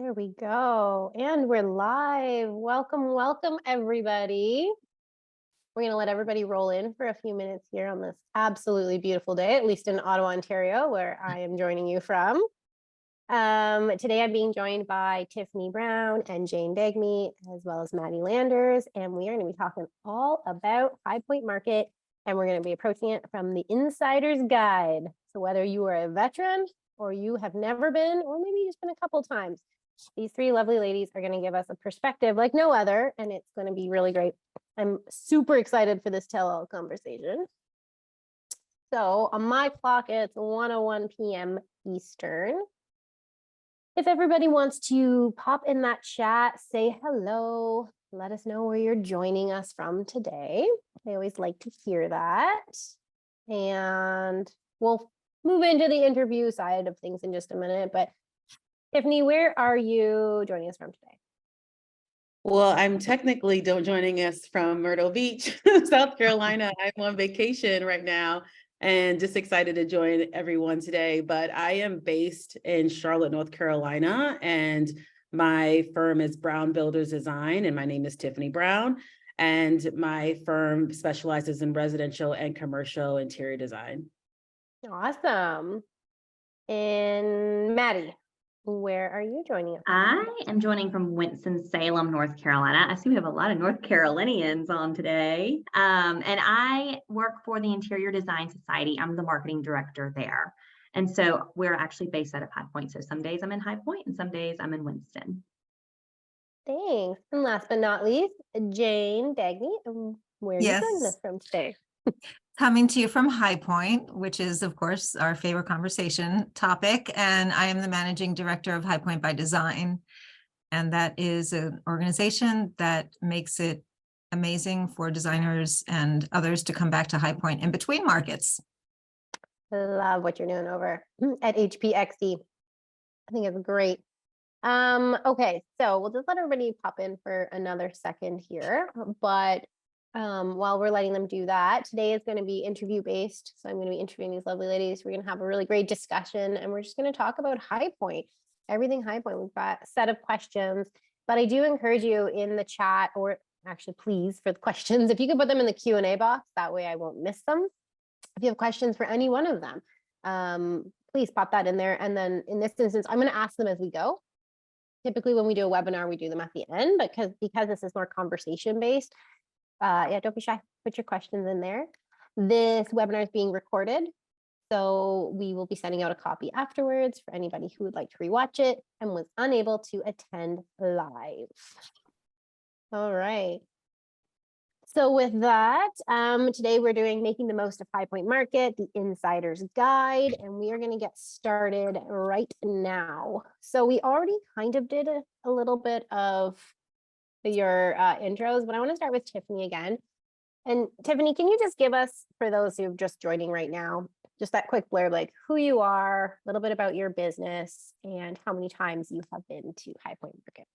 There we go. And we're live. Welcome, welcome, everybody. We're going to let everybody roll in for a few minutes here on this absolutely beautiful day, at least in Ottawa, Ontario, where I am joining you from. Today I'm being joined by Tiffany Brown and Jane Dagmi, as well as Maddie Landers, and we are going to be talking all about High Point Market, and we're going to be approaching it from the insider's guide. So whether you are a veteran or you have never been, or maybe you've just been a couple times, these three lovely ladies are going to give us a perspective like no other, and it's going to be really great. I'm super excited for this tell-all conversation. So on my clock, it's 1:01 p.m. Eastern. If everybody wants to pop in that chat, say hello, let us know where you're joining us from today. I always like to hear that. And we'll move into the interview side of things in just a minute. But Tiffany, where are you joining us from today? Well, I'm technically joining us from Myrtle Beach, South Carolina. I'm on vacation right now and just excited to join everyone today. But I am based in Charlotte, North Carolina, and my firm is Brown Builders Design, and my name is Tiffany Brown. And my firm specializes in residential and commercial interior design. Awesome. And Maddie, where are you joining us? I am joining from Winston-Salem, North Carolina. I see we have a lot of North Carolinians on today. And I work for the Interior Design Society. I'm the marketing director there. And so we're actually based out of High Point. So some days I'm in High Point and some days I'm in Winston. Thanks. And last but not least, Jane Dagmi, where are you joining us from today? Coming to you from High Point, which is, of course, our favorite conversation topic. And I am the managing director of High Point by Design. And that is an organization that makes it amazing for designers and others to come back to High Point in between markets. Love what you're doing over at HPXD. I think it's great. Okay, so we'll just let everybody pop in for another second here. But while we're letting them do that, today is going to be interview based. So I'm going to be interviewing these lovely ladies. We're going to have a really great discussion, and we're just going to talk about High Point, everything High Point. We've got a set of questions, but I do encourage you in the chat, or actually please, for the questions, if you can put them in the Q&A box, that way I won't miss them. If you have questions for any one of them, please pop that in there. And then in this instance, I'm going to ask them as we go. Typically when we do a webinar, we do them at the end, but because this is more conversation based, yeah, don't be shy. Put your questions in there. This webinar is being recorded, so we will be sending out a copy afterwards for anybody who would like to rewatch it and was unable to attend live. All right. So with that, today we're doing Making the Most of High Point Market, the Insider's Guide, and we are going to get started right now. So we already kind of did a little bit of your intros, but I want to start with Tiffany again. And Tiffany, can you just give us, for those who are just joining right now, just that quick blurb, like who you are, a little bit about your business, and how many times you have been to High Point Market?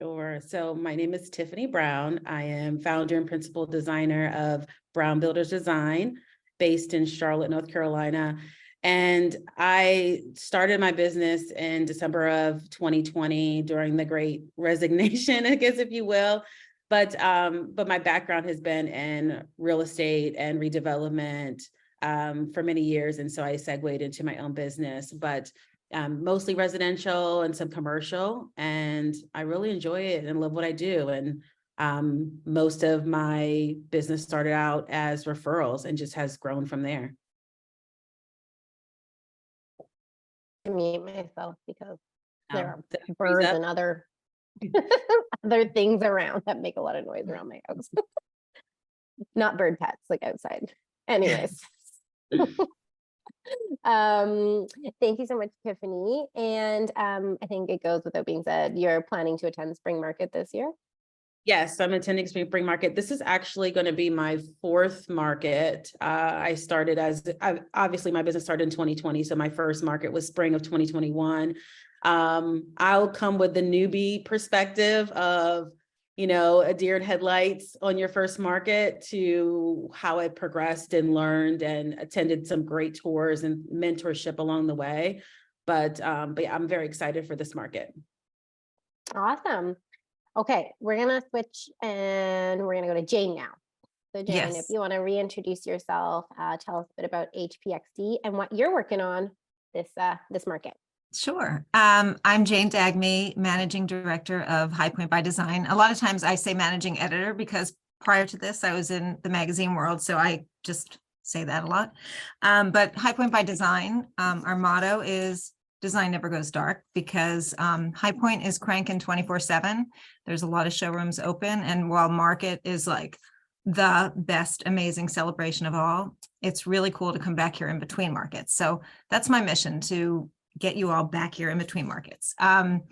Sure. So my name is Tiffany Brown. I am founder and principal designer of Brown Builders Design, based in Charlotte, North Carolina. And I started my business in December of 2020 during the Great Resignation, I guess, if you will. But my background has been in real estate and redevelopment for many years. And so I segued into my own business, but mostly residential and some commercial. And I really enjoy it and love what I do. And most of my business started out as referrals and just has grown from there. Mute myself because there are that birds and other other things around that make a lot of noise around my house. Not bird pets, like outside. Anyways. Thank you so much, Tiffany. And I think it goes without being said, you're planning to attend Spring Market this year? Yes, I'm attending Spring Market. This is actually going to be my fourth market. I started obviously my business started in 2020. So my first market was spring of 2021. I'll come with the newbie perspective of, a deer in headlights on your first market to how I progressed and learned and attended some great tours and mentorship along the way. But yeah, I'm very excited for this market. Awesome. Okay, we're gonna switch and we're gonna go to Jane now. So Jane, if Yes. you want to reintroduce yourself, tell us a bit about HPXD and what you're working on this market. Sure. I'm Jane Dagmi, Managing Director of High Point by Design. A lot of times I say managing editor because prior to this, I was in the magazine world, so I just say that a lot. But High Point by Design, our motto is design never goes dark, because High Point is cranking 24/7. There's a lot of showrooms open, and while market is like the best, amazing celebration of all, it's really cool to come back here in between markets. So that's my mission, to get you all back here in between markets. And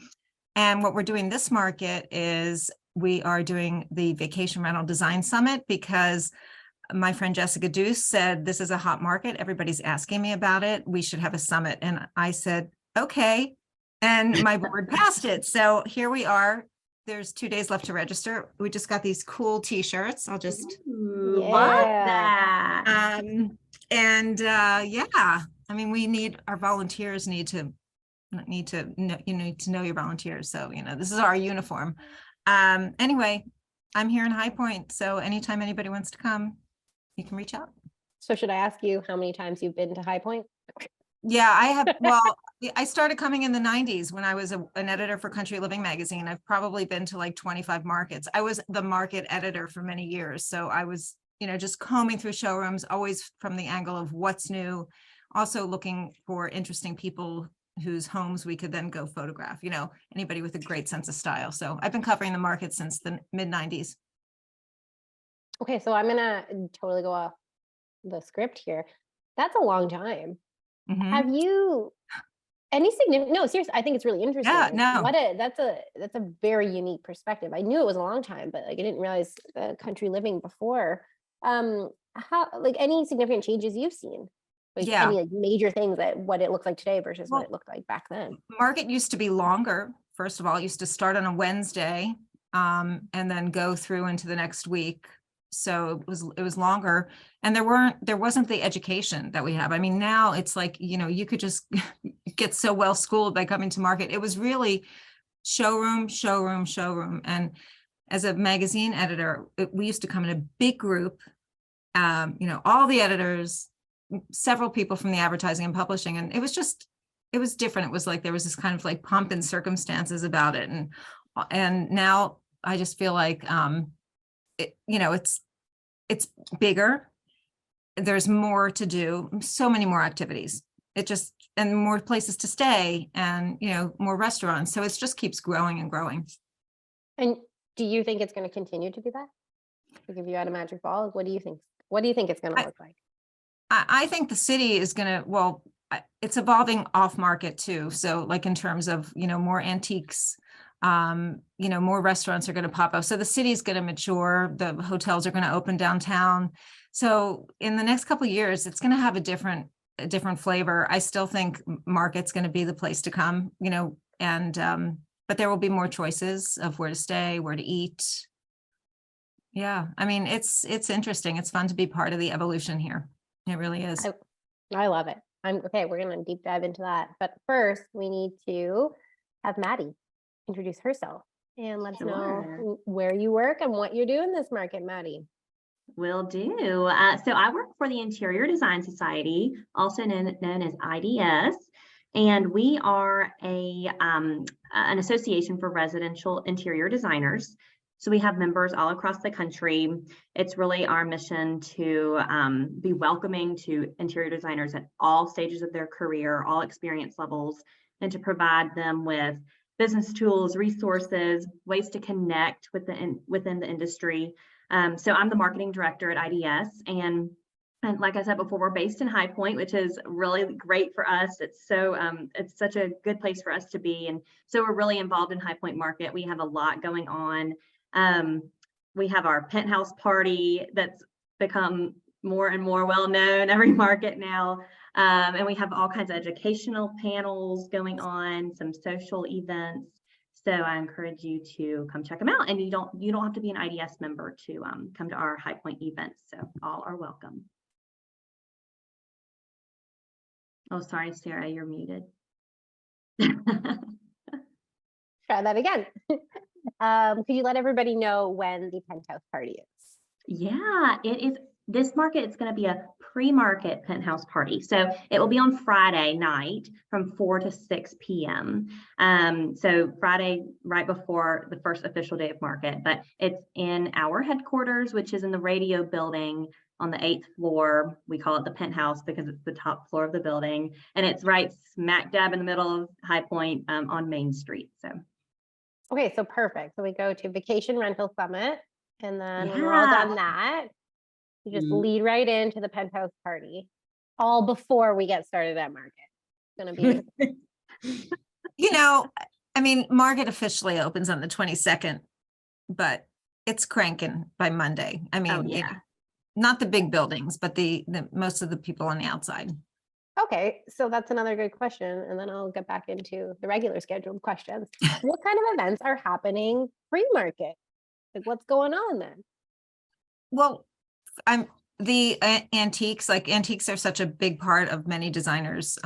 what we're doing this market is we are doing the Vacation Rental Design Summit, because my friend Jessica Deuce said, this is a hot market. Everybody's asking me about it. We should have a summit. And I said, okay. And my board passed it. So here we are. There's 2 days left to register. We just got these cool t-shirts. I'll just, Ooh, love Yeah. that. yeah, I mean, we need, our volunteers need to know, you need to know your volunteers. So, this is our uniform. Anyway, I'm here in High Point. So anytime anybody wants to come, you can reach out. So should I ask you how many times you've been to High Point? Yeah, I have. Well, I started coming in the 90s when I was an editor for Country Living magazine. I've probably been to like 25 markets. I was the market editor for many years. So I was, just combing through showrooms, always from the angle of what's new, also looking for interesting people whose homes we could then go photograph, anybody with a great sense of style. So I've been covering the market since the mid 90s. Okay, so I'm gonna totally go off the script here. That's a long time. Mhm. Have you any significant? No, seriously, I think it's really interesting. Yeah, no. That's a very unique perspective. I knew it was a long time, but like I didn't realize Country Living before. How, like, any significant changes you've seen? Like Yeah. any like major things that what it looks like today versus Well, what it looked like back then? Market used to be longer. First of all, it used to start on a Wednesday, and then go through into the next week. So it was longer, and there wasn't the education that we have. I mean, now it's like, you could just get so well schooled by coming to market. It was really showroom, showroom, showroom. And as a magazine editor, we used to come in a big group, all the editors, several people from the advertising and publishing, and it was different. It was like there was this kind of like pomp and circumstances about it, and now I just feel like it's bigger. There's more to do, so many more activities. And more places to stay, and more restaurants. So it just keeps growing and growing. And do you think it's going to continue to do that? Like if you had a magic ball, what do you think? What do you think it's going to look like? I think the city is going to, it's evolving off market too. So like in terms of, more antiques, more restaurants are going to pop up. So the city is going to mature. The hotels are going to open downtown. So in the next couple of years, it's going to have a different flavor. I still think market's going to be the place to come, but there will be more choices of where to stay, where to eat. Yeah. I mean, it's interesting. It's fun to be part of the evolution here. It really is. I love it. Okay. We're going to deep dive into that. But first, we need to have Maddie introduce herself and let us know where you work and what you're doing this market, Maddie. Will do. So I work for the Interior Design Society, also known as IDS, and we are an association for residential interior designers. So we have members all across the country. It's really our mission to be welcoming to interior designers at all stages of their career, all experience levels, and to provide them with business tools, resources, ways to connect within the industry. So I'm the marketing director at IDS, and like I said before, we're based in High Point, which is really great for us. It's such a good place for us to be, and so we're really involved in High Point market. We have a lot going on. We have our penthouse party that's become more and more well known every market now, and we have all kinds of educational panels going on, some social events. So I encourage you to come check them out, and you don't have to be an IDS member to come to our High Point events. So all are welcome. Oh, sorry, Sarah, you're muted. try that again. Could you let everybody know when the penthouse party is? Yeah, it is. This market, it's going to be a pre-market penthouse party. So it will be on Friday night from 4 to 6 p.m. So Friday, right before the first official day of market, but it's in our headquarters, which is in the radio building on the 8th floor. We call it the penthouse because it's the top floor of the building. And it's right smack dab in the middle of High Point on Main Street. So Okay, so perfect. So we go to Vacation Rental Summit, and then when we're all done that, you just Mhm. lead right into the penthouse party, all before we get started at market. It's gonna be You know, I mean, market officially opens on the 22nd, but it's cranking by Monday. I mean, you know, yeah. not the big buildings, but the most of the people on the outside. okay. So that's another good question, and then I'll get back into the regular scheduled questions. What kind of events are happening pre-market? Like, what's going on then? Well, antiques, like antiques are such a big part of many designers'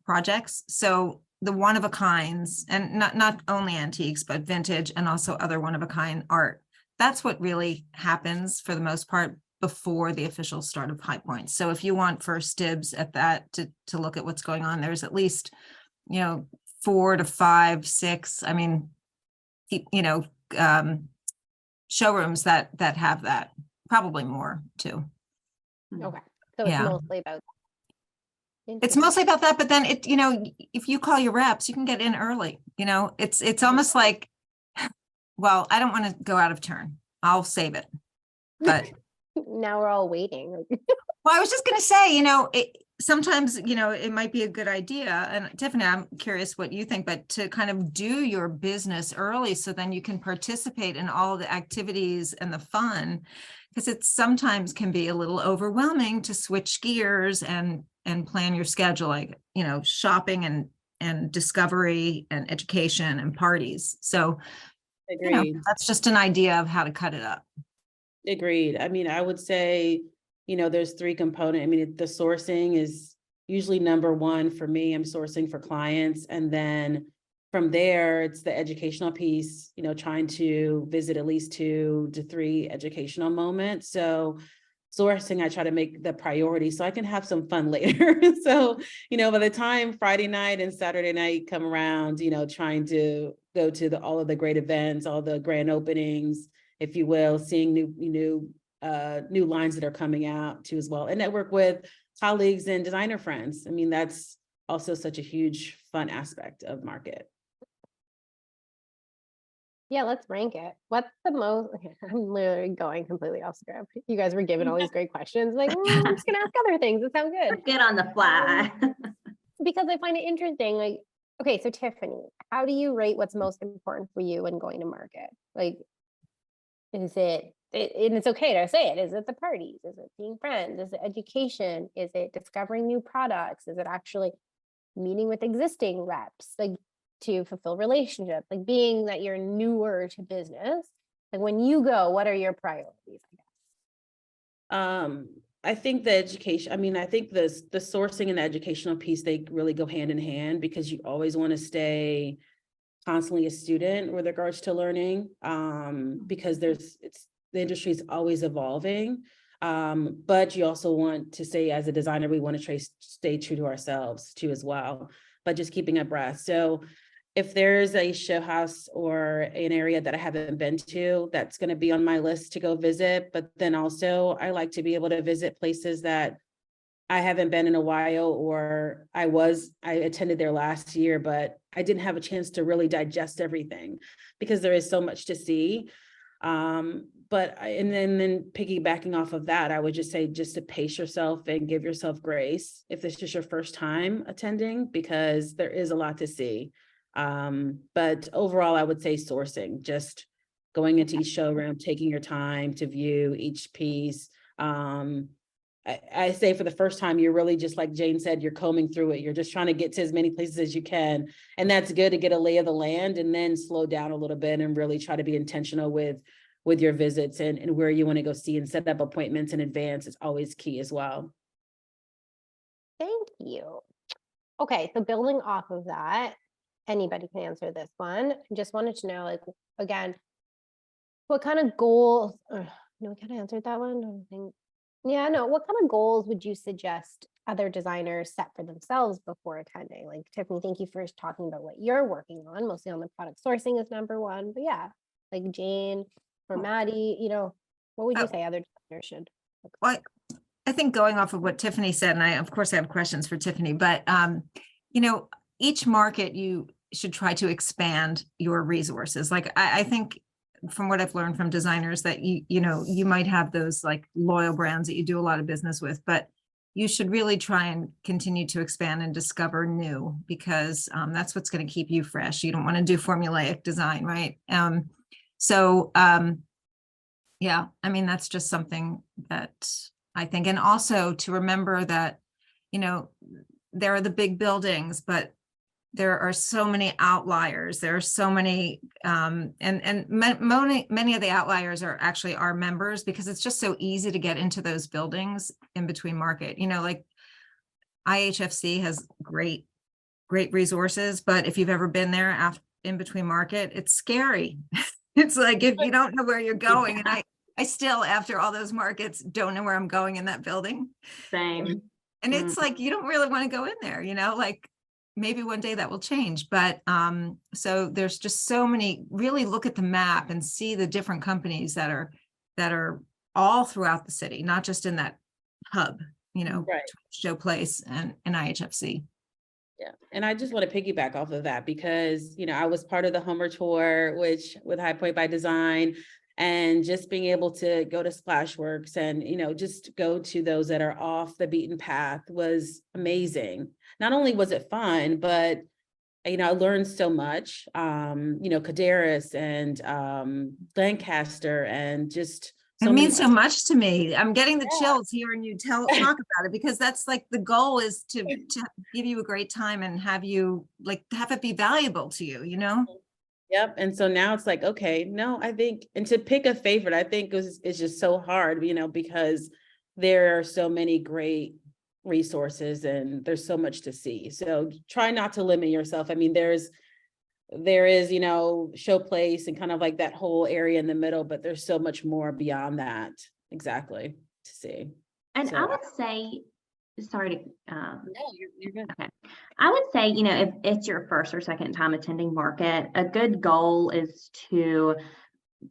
projects. So the one of a kinds, and not only antiques, but vintage and also other one of a kind art. That's what really happens for the most part before the official start of High Point. So if you want first dibs at that to look at what's going on, there's at least, 4 to 5, 6. I mean, showrooms that have that, probably more too. Okay, so it's Yeah. mostly about that. It's mostly about that, but then if you call your reps, you can get in early. It's almost like, well, I don't want to go out of turn. I'll save it. But Now we're all waiting. well, I was just going to say, sometimes, it might be a good idea. And Tiffany, I'm curious what you think, but to kind of do your business early so then you can participate in all the activities and the fun, because it sometimes can be a little overwhelming to switch gears and plan your schedule, like, shopping and discovery and education and parties. So, Agreed. that's just an idea of how to cut it up. Agreed. I mean, I would say, there's 3 components. I mean, the sourcing is usually number 1 for me. I'm sourcing for clients. And then from there, it's the educational piece, trying to visit at least 2 to 3 educational moments. So sourcing, I try to make the priority so I can have some fun later. So, by the time Friday night and Saturday night come around, trying to go to all of the great events, all the grand openings, if you will, seeing new lines that are coming out too as well, and network with colleagues and designer friends. I mean, that's also such a huge fun aspect of market. Yeah, let's rank it. What's the most? I'm literally going completely off script. You guys were given all these great questions. Like, I'm just gonna ask other things. That sound good. Good on the fly. Because I find it interesting. Like, okay, so Tiffany, how do you rate what's most important for you when going to market? Like, is it, and it's okay to say it, is it the parties? Is it being friends? Is it education? Is it discovering new products? Is it actually meeting with existing reps, like to fulfill relationships, like being that you're newer to business? Like when you go, what are your priorities, I guess? I think the education, I think the sourcing and the educational piece, they really go hand in hand, because you always want to stay constantly a student with regards to learning, because the industry is always evolving. But you also want to say, as a designer, we want to stay true to ourselves too as well, but just keeping abreast. So if there's a show house or an area that I haven't been to, that's going to be on my list to go visit. But then also I like to be able to visit places that I haven't been in a while, or I attended there last year, but I didn't have a chance to really digest everything because there is so much to see. Then piggybacking off of that, I would just say, just to pace yourself and give yourself grace if this is your first time attending, because there is a lot to see. But overall, I would say sourcing, just going into each showroom, taking your time to view each piece. I say for the first time, you're really, just like Jane said, you're combing through it. You're just trying to get to as many places as you can. And that's good to get a lay of the land, and then slow down a little bit and really try to be intentional with your visits and where you want to go see, and set up appointments in advance. It's always key as well. Thank you. Okay, so building off of that, anybody can answer this one. I just wanted to know, like, again, what kind of goals, no, we kind of answered that one. I don't think. Yeah, no, what kind of goals would you suggest other designers set for themselves before attending? Like, Tiffany, thank you for talking about what you're working on, mostly on the product sourcing is number one, but yeah, like Jane or Maddie, what would you say other designers should? Well, I think going off of what Tiffany said, and I, of course, I have questions for Tiffany, but, each market, you should try to expand your resources. Like, I think from what I've learned from designers that you might have those like loyal brands that you do a lot of business with, but you should really try and continue to expand and discover new, because that's what's going to keep you fresh. You don't want to do formulaic design, right? Yeah, I mean, that's just something that I think, and also to remember that, there are the big buildings, but there are so many outliers. There are so many, and many of the outliers are actually our members, because it's just so easy to get into those buildings in between market. Like IHFC has great resources, but if you've ever been there in between market, it's scary. It's like, if you don't know where you're going, and I still, after all those markets, don't know where I'm going in that building. Same. And it's like, you don't really want to go in there, like maybe one day that will change. But so there's just so many, really look at the map and see the different companies that are all throughout the city, not just in that hub, Right. Show Place and IHFC. Yeah. And I just want to piggyback off of that because, I was part of the Homer tour, which with High Point by Design, and just being able to go to Splashworks and, just go to those that are off the beaten path was amazing. Not only was it fun, but, I learned so much, Caderas and Lancaster, and just It so means many. so much to me. I'm getting the chills hearing you talk about it, because that's like the goal, is to give you a great time and have you have it be valuable to you, Yep. And so now it's like, okay, no, I think, and to pick a favorite, I think it's just so hard, because there are so many great resources and there's so much to see. So try not to limit yourself. I mean, there is, Show Place and kind of like that whole area in the middle, but there's so much more beyond that. Exactly. To see. And So I would say, sorry to, no, you're good. okay. I would say, if it's your first or second time attending market, a good goal is to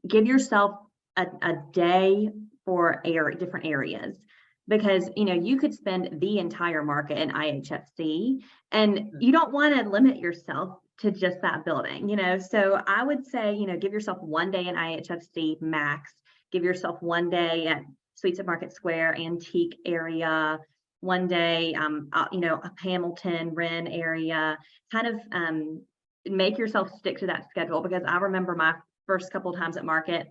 give yourself a day for different areas, because, you could spend the entire market in IHFC and you don't want to limit yourself to just that building, so I would say, give yourself one day in IHFC max, give yourself one day at Suites at Market Square, antique area, one day, a Hamilton, Wren area, kind of make yourself stick to that schedule, because I remember my first couple of times at market,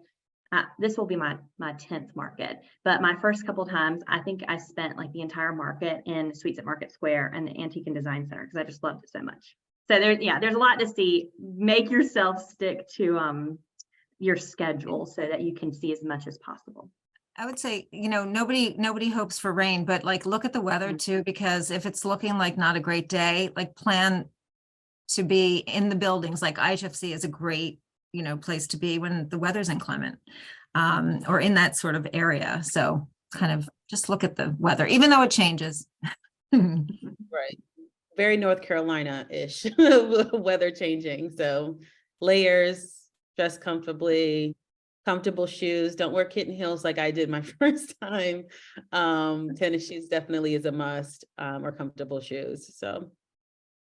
this will be my 10th market, but my first couple of times, I think I spent like the entire market in Suites at Market Square and the Antique and Design Center, because I just loved it so much. So there's a lot to see. Make yourself stick to your schedule so that you can see as much as possible. I would say, nobody hopes for rain, but look at the weather too, because if it's looking like not a great day, plan to be in the buildings. Like IHFC is a great, place to be when the weather's inclement, or in that sort of area. So kind of just look at the weather, even though it changes. Right. Very North Carolina-ish weather changing. So layers, dress comfortably, comfortable shoes. Don't wear kitten heels like I did my first time. Tennis shoes definitely is a must, or comfortable shoes. So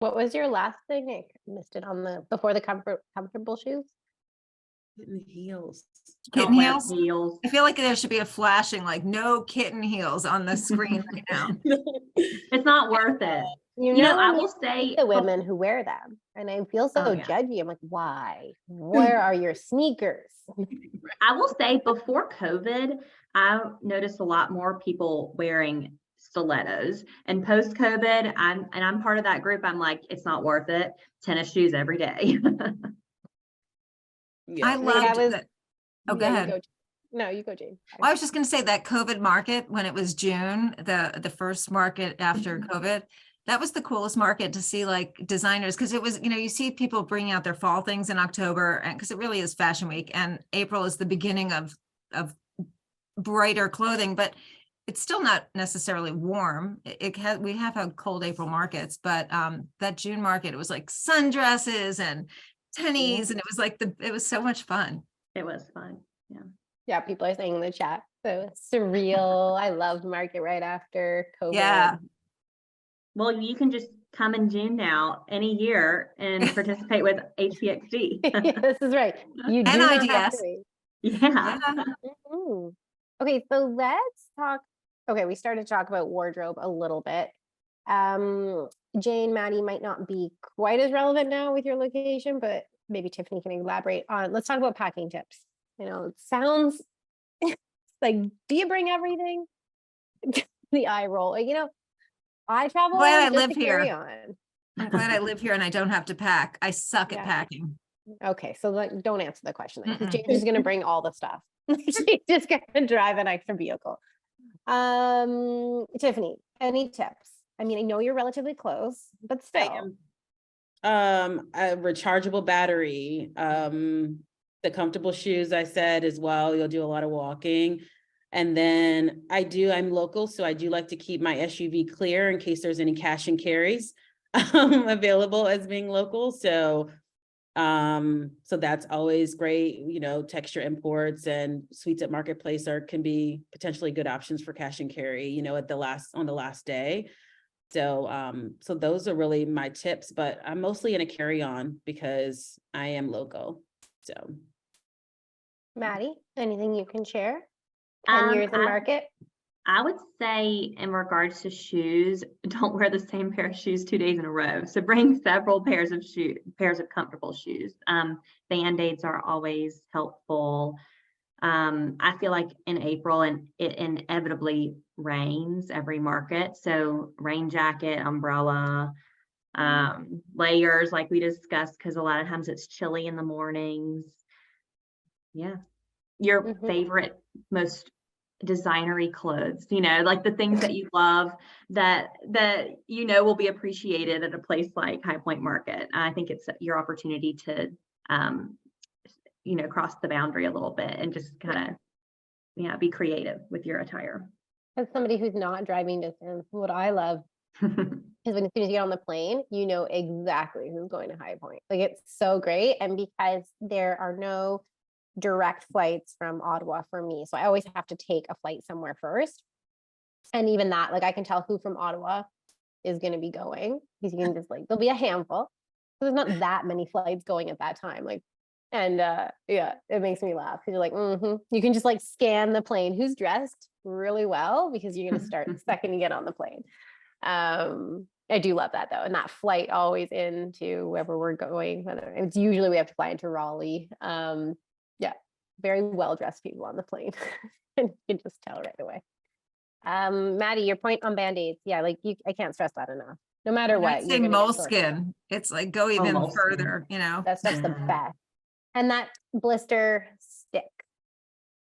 What was your last thing? I missed it before the comfortable shoes. kitten heels. Kitten Don't wear heels? heels. I feel like there should be a flashing, no kitten heels on the screen right now. It's not worth it. I will say the women who wear them, and I feel so yeah. judgy. I'm like, why? Where are your sneakers? I will say before COVID, I noticed a lot more people wearing stilettos, and post COVID, I'm part of that group. I'm like, it's not worth it. Tennis shoes every day. Yeah. I loved that. Oh, go ahead. No, you go, Jane. Well, I was just going to say that COVID market, when it was June, the first market after COVID, That was the coolest market to see, like, designers, because it was, you see people bringing out their fall things in October, and because it really is Fashion Week, and April is the beginning of brighter clothing, but it's still not necessarily warm. We have had cold April markets, but that June market, it was like sundresses and tennies, and it was like it was so much fun. It was fun. Yeah. Yeah, people are saying in the chat. So surreal. I loved market right after COVID. Yeah. Well, you can just come in June now, any year, and participate with HPXD. This is right. You do And not have IDS. to wait. Yeah. Mhm. Okay, so let's talk. Okay, we started to talk about wardrobe a little bit. Jane, Maddie might not be quite as relevant now with your location, but maybe Tiffany can elaborate on. Let's talk about packing tips. It sounds like, do you bring everything? The eye roll. I travel Glad I just live to carry here. on. I'm glad I live here and I don't have to pack. I suck Yeah. at packing. Okay, so don't answer the question then, because Mm-mm. Jane's just gonna bring all the stuff. She's just gonna drive an extra vehicle. Tiffany, any tips? I mean, I know you're relatively close, but still. A rechargeable battery, the comfortable shoes I said as well. You'll do a lot of walking. And then I'm local, so I do like to keep my SUV clear in case there's any cash and carries available as being local. So that's always great. Texture imports and sweets at Marketplace can be potentially good options for cash and carry, on the last day. So those are really my tips, but I'm mostly in a carry-on because I am local. So Maddie, anything you can share? 10 years in market? I would say in regards to shoes, don't wear the same pair of shoes 2 days in a row. So bring several pairs of comfortable shoes. Band-aids are always helpful. I feel like in April and it inevitably rains every market. So rain jacket, umbrella, layers like we discussed, because a lot of times it's chilly in the mornings. Yeah. Your favorite, most designery clothes, like the things that you love that will be appreciated at a place like High Point Market. I think it's your opportunity to cross the boundary a little bit and just kind of be creative with your attire. As somebody who's not driving distance, what I love is as soon as you get on the plane, you know exactly who's going to High Point. Like, it's so great. And because there are no direct flights from Ottawa for me, so I always have to take a flight somewhere first. And even that, like, I can tell who from Ottawa is going to be going, because you can just there'll be a handful. There's not that many flights going at that time. Yeah, it makes me laugh, because you're like, you can just scan the plane who's dressed really well, because you're going to start the second you get on the plane. I do love that though. And that flight always into wherever we're going, whether it's usually we have to fly into Raleigh. Yeah, very well-dressed people on the plane. And you can just tell right away. Maddie, your point on Band-Aids. Yeah, I can't stress that enough. No matter what. I'd say moleskin. It's like go even further, That stuff's the best. And that blister stick.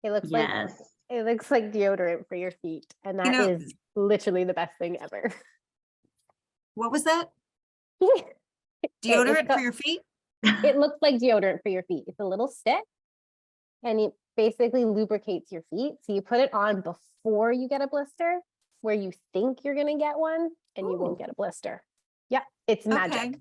It looks like deodorant for your feet. And that is literally the best thing ever. What was that? Deodorant for your feet? It looks like deodorant for your feet. It's a little stick, and it basically lubricates your feet. So you put it on before you get a blister, where you think you're going to get one, and you won't get a blister. Yeah, it's magic.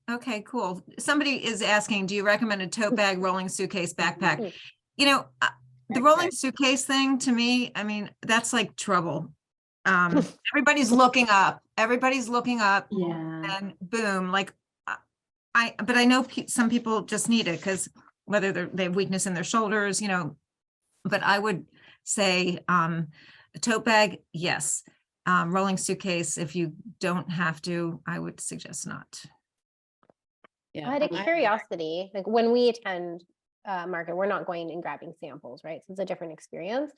Okay, cool. Somebody is asking, do you recommend a tote bag, rolling suitcase, backpack? The rolling suitcase thing, to me, I mean, that's like trouble. Everybody's looking up. Yeah. And boom, but I know some people just need it because whether they have weakness in their shoulders, but I would say a tote bag, yes. Rolling suitcase, if you don't have to, I would suggest not. Yeah. Out of curiosity, when we attend market, we're not going and grabbing samples, right? So it's a different experience.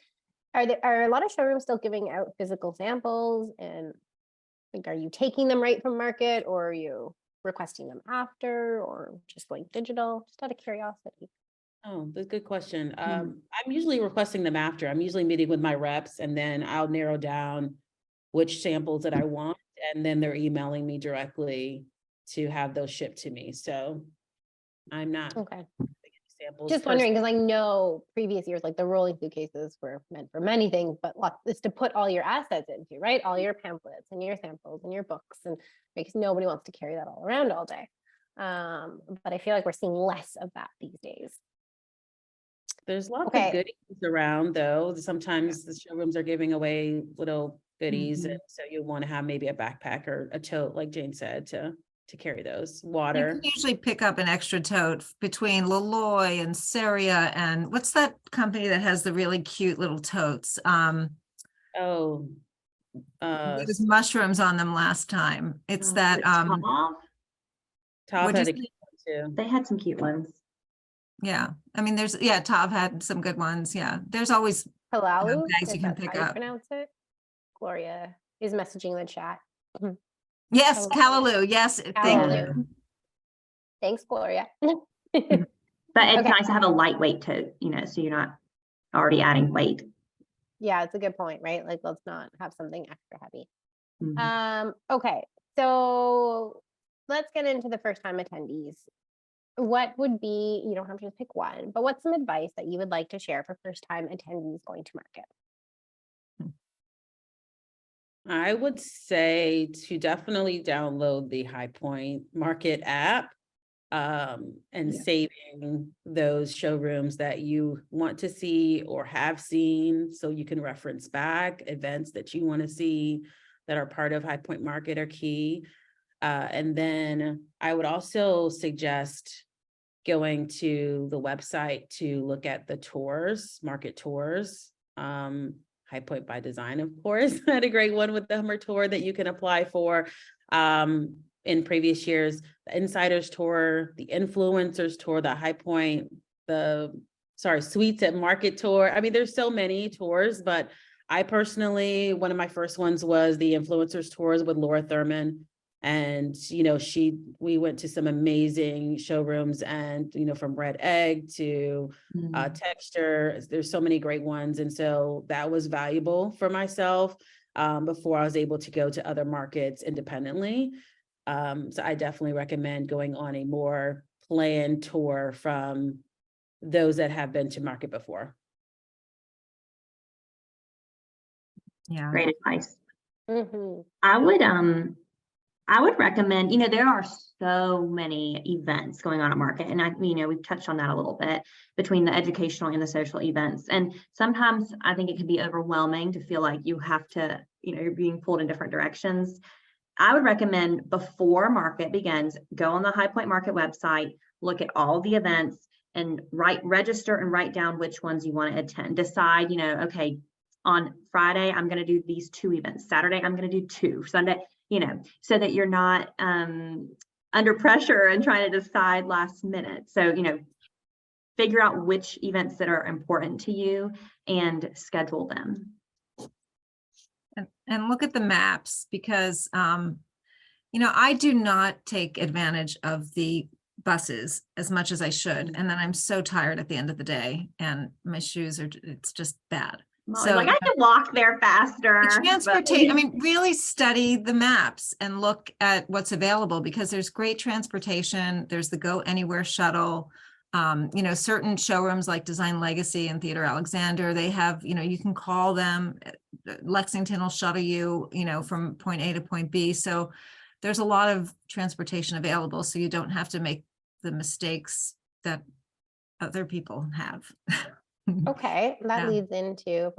Are a lot of showrooms still giving out physical samples, and are you taking them right from market, or are you requesting them after, or just going digital? Just out of curiosity. Oh, that's a good question. I'm usually requesting them after. I'm usually meeting with my reps, and then I'll narrow down which samples that I want, and then they're emailing me directly to have those shipped to me. So I'm not Okay. samples. Just wondering, because I know previous years, like the rolling suitcases were meant for many things, but lots is to put all your assets into, right? All your pamphlets and your samples and your books, and because nobody wants to carry that all around all day. But I feel like we're seeing less of that these days. There's lots Okay. of goodies around, though. Sometimes the showrooms are giving away little goodies, and so you want to have maybe a backpack or a tote, like Jane said, to carry those. You Water. can usually pick up an extra tote between Laloy and Saria and what's that company that has the really cute little totes? Oh, There was mushrooms on them last time. It's that, Tav, Top what'd had you a say? cute one, too. they had some cute ones. Yeah, I mean, Tav had some good ones. Yeah, there's always Palalu, bags you if can that's pick how you up. pronounce it. Gloria is messaging the chat. Yes, Callaloo. Callaloo. Yes, thank Callaloo. you. Thanks, Gloria. But it's Okay. nice to have a lightweight tote, so you're not already adding weight. Yeah, it's a good point, right? Like, let's not have something extra heavy. Mhm. Okay, so let's get into the first time attendees. What would be, you don't have to just pick one, but what's some advice that you would like to share for first time attendees going to market? I would say to definitely download the High Point Market app, and Yeah. saving those showrooms that you want to see or have seen, so you can reference back events that you want to see that are part of High Point Market are key. And then I would also suggest going to the website to look at the tours, market tours. High Point by Design, of course, had a great one with the Hummer tour that you can apply for. In previous years, the Insiders Tour, the Influencers Tour, the High Point, Suites at Market Tour. I mean, there's so many tours, but I personally, one of my first ones was the Influencers Tours with Laura Thurman. And, we went to some amazing showrooms and, from Red Egg to Texture, there's so many great ones. And so that was valuable for myself before I was able to go to other markets independently. So I definitely recommend going on a more planned tour from those that have been to market before. Yeah. Great advice. Mm-hmm. I would recommend, there are so many events going on at market, and we've touched on that a little bit between the educational and the social events. And sometimes I think it can be overwhelming to feel like you have to, you're being pulled in different directions. I would recommend before market begins, go on the High Point Market website, look at all the events and register and write down which ones you want to attend. Decide, okay, on Friday, I'm going to do these 2 events. Saturday, I'm going to do 2. Sunday, so that you're not under pressure and trying to decide last minute. So, figure out which events that are important to you and schedule them. And look at the maps because, I do not take advantage of the buses as much as I should. And then I'm so tired at the end of the day and my shoes it's just bad. So like I can walk there faster. The transportation, I mean, really study the maps and look at what's available because there's great transportation. There's the Go Anywhere shuttle. Certain showrooms like Design Legacy and Theodore Alexander, they have, you can call them. Lexington will shuttle you, from point A to point B. So there's a lot of transportation available. So you don't have to make the mistakes that other people have. Okay, that Yeah. leads into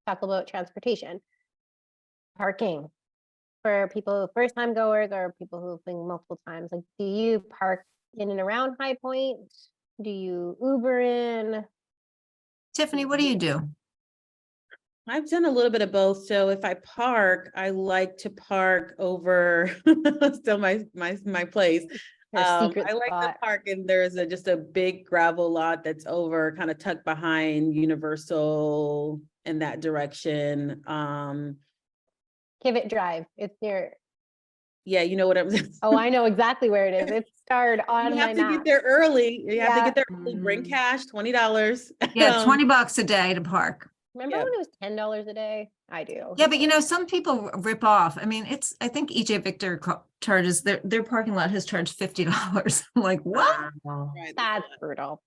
talk about transportation, parking for people, first time goers or people who've been multiple times. Like, do you park in and around High Point? Do you Uber in? Tiffany, what do you do? I've done a little bit of both. So if I park, I like to park over still my place. Secret I like to spot. park and there's just a big gravel lot that's over kind of tucked behind Universal in that direction. Kivett Drive. It's near. Yeah, you know what I'm Oh, I know exactly where it is. It's starred on You my have to map. get there early. You have to Yeah. get there early, bring cash, $20. Yeah, $20 a day to park. Remember Yeah. when it was $10 a day? I do. Yeah, but you know, some people rip off. I mean, I think EJ Victor charges, their parking lot has charged $50. I'm like, what? Wow. Right. That's brutal.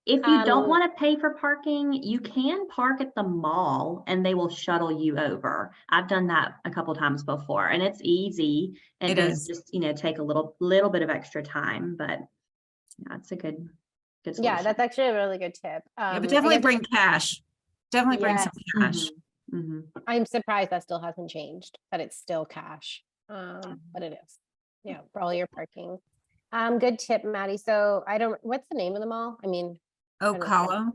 If you don't Um, want to pay for parking, you can park at the mall and they will shuttle you over. I've done that a couple times before and it's easy. It It does is. just, take a little bit of extra time, but yeah, it's a good yeah, solution. that's actually a really good tip. Yeah, but I definitely guess bring cash. Definitely bring some cash. Mhm. I'm surprised that still hasn't changed, that it's still cash. But it is. Yeah, for all your parking. Good tip, Maddie. So what's the name of the mall? I mean, Oak Hollow,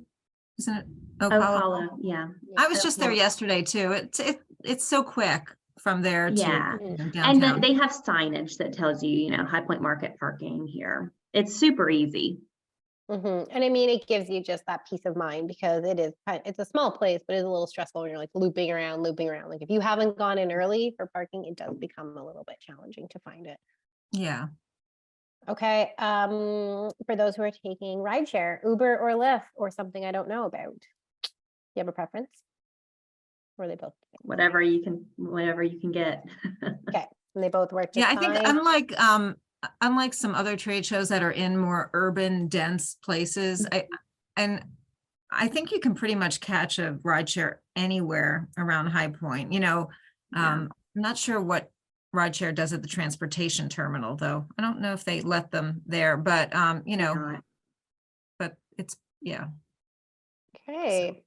isn't it? Oak Oak Hollow. Hollow, yeah. I was Oak just there Hollow. yesterday too. It's so quick from there to Yeah. Mhm. And downtown. they have signage that tells you, High Point Market parking here. It's super easy. And I mean, it gives you just that peace of mind because it's a small place, but it's a little stressful when you're like looping around. Like if you haven't gone in early for parking, it does become a little bit challenging to find it. Yeah. Okay. For those who are taking rideshare, Uber or Lyft or something I don't know about. Do you have a preference? Or are they both? Whatever you can get. Okay. And they both work just Yeah, I think fine. unlike some other trade shows that are in more urban, dense places, I think you can pretty much catch a rideshare anywhere around High Point. Yeah. I'm not sure what rideshare does at the transportation terminal, though. I don't know if they let them there, but Not. but it's yeah. Okay.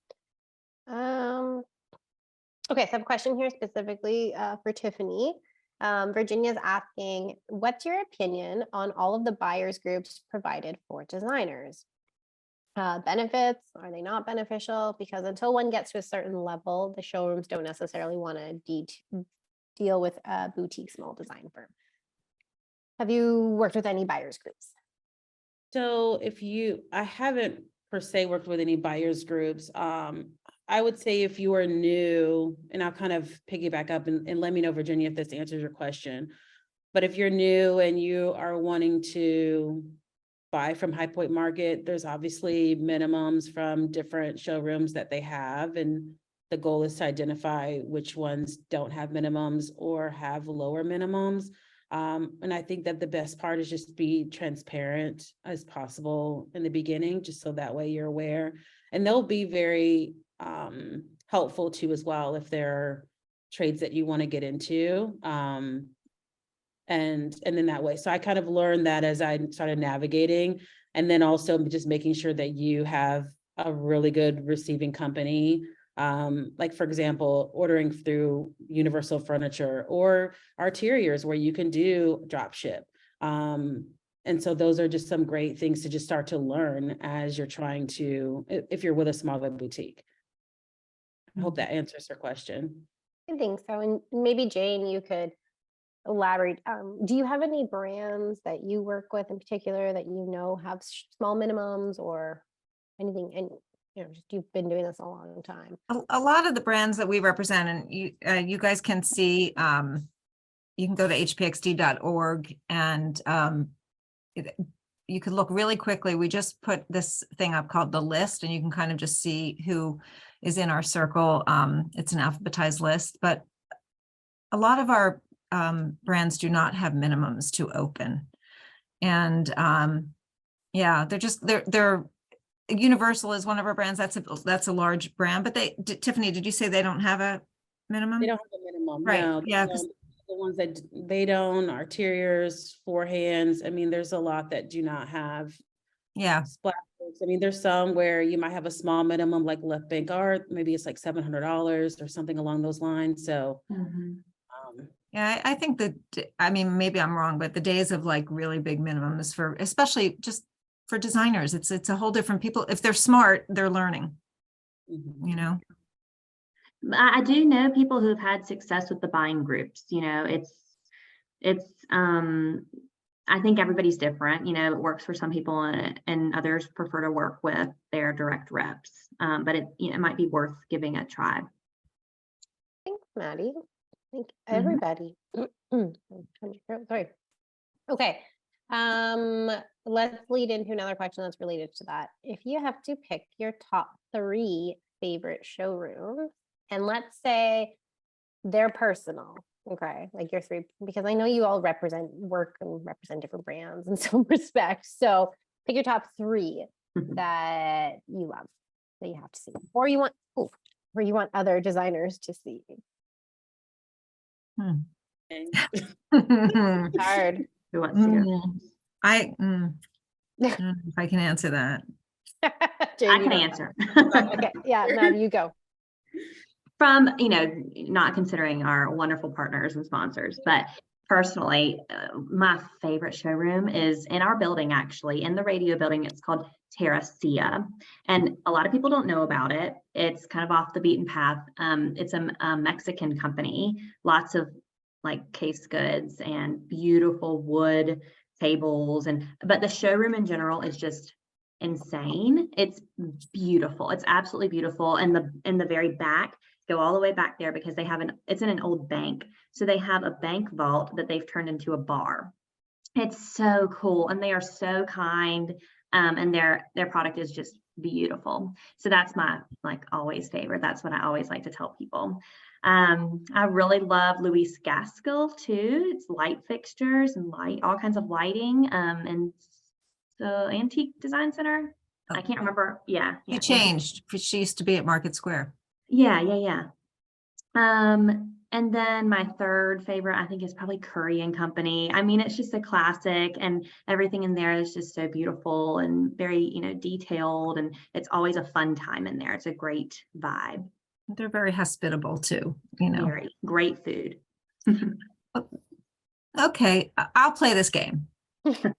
Okay, so I have a question here specifically for Tiffany. Virginia's asking, what's your opinion on all of the buyers groups provided for designers? Benefits, are they not beneficial? Because until one gets to a certain level, the showrooms don't necessarily want to deal with a boutique small design firm. Have you worked with any buyers groups? So I haven't per se worked with any buyers groups. I would say if you are new, and I'll kind of piggyback up and let me know, Virginia, if this answers your question. But if you're new and you are wanting to buy from High Point Market, there's obviously minimums from different showrooms that they have. And the goal is to identify which ones don't have minimums or have lower minimums. And I think that the best part is just be transparent as possible in the beginning, just so that way you're aware. And they'll be very helpful too as well if there are trades that you want to get into. And then that way. So I kind of learned that as I started navigating, and then also just making sure that you have a really good receiving company. Like for example, ordering through Universal Furniture or Arteriors where you can do drop ship. And so those are just some great things to just start to learn as you're trying to, if you're with a smaller boutique. I hope that answers your question. I think so. And maybe Jane, you could elaborate. Do you have any brands that you work with in particular that have small minimums or anything? And just you've been doing this a long time. A lot of the brands that we represent, and you guys can see, you can go to hpxd.org and you could look really quickly. We just put this thing up called the list, and you can kind of just see who is in our circle. It's an alphabetized list, but a lot of our brands do not have minimums to open. And yeah, they're Universal is one of our brands. That's a large brand, but Tiffany, did you say they don't have a minimum? They don't have a minimum. Right. No, Yeah. the ones that they don't, Arteriors, Forehands. I mean, there's a lot that do not have Yeah. splash. I mean, there's some where you might have a small minimum, like Left Bank Art, maybe it's like $700 or something along those lines. So, Yeah, I think that, I mean, maybe I'm wrong, but the days of like really big minimums for, especially just for designers, it's a whole different people. If they're smart, they're learning, I do know people who've had success with the buying groups. I think everybody's different. It works for some people and others prefer to work with their direct reps. But it might be worth giving a try. Thanks, Maddie. Thank everybody. Sorry. Okay. Let's lead into another question that's related to that. If you have to pick your top 3 favorite showrooms, and let's say they're personal. Okay, like your three, because I know you all work and represent different brands in some respects. So pick your top three that you love, that you have to see, or you want, or you want other designers to see. And Hard. Who wants to go? I don't know if I can answer that. Jane, I you can go. answer. Okay, yeah, Maddie, you go. From, not considering our wonderful partners and sponsors, but personally, my favorite showroom is in our building, actually, in the radio building. It's called Terracia. And a lot of people don't know about it. It's kind of off the beaten path. It's a Mexican company, lots of like case goods and beautiful wood tables. But the showroom in general is just insane. It's beautiful. It's absolutely beautiful. And in the very back, go all the way back there, because they have it's in an old bank. So they have a bank vault that they've turned into a bar. It's so cool. And they are so kind. And their product is just beautiful. So that's my always favorite. That's what I always like to tell people. I really love Luis Gaskell too. It's light fixtures and all kinds of lighting. And the Antique Design Center. I can't remember. Yeah. She changed. She used to be at Market Square. Yeah. And then my third favorite, I think, is probably Curry and Company. I mean, it's just a classic, and everything in there is just so beautiful and very, detailed, and it's always a fun time in there. It's a great vibe. They're very hospitable too, Very great food. Okay, I'll play this game. Okay.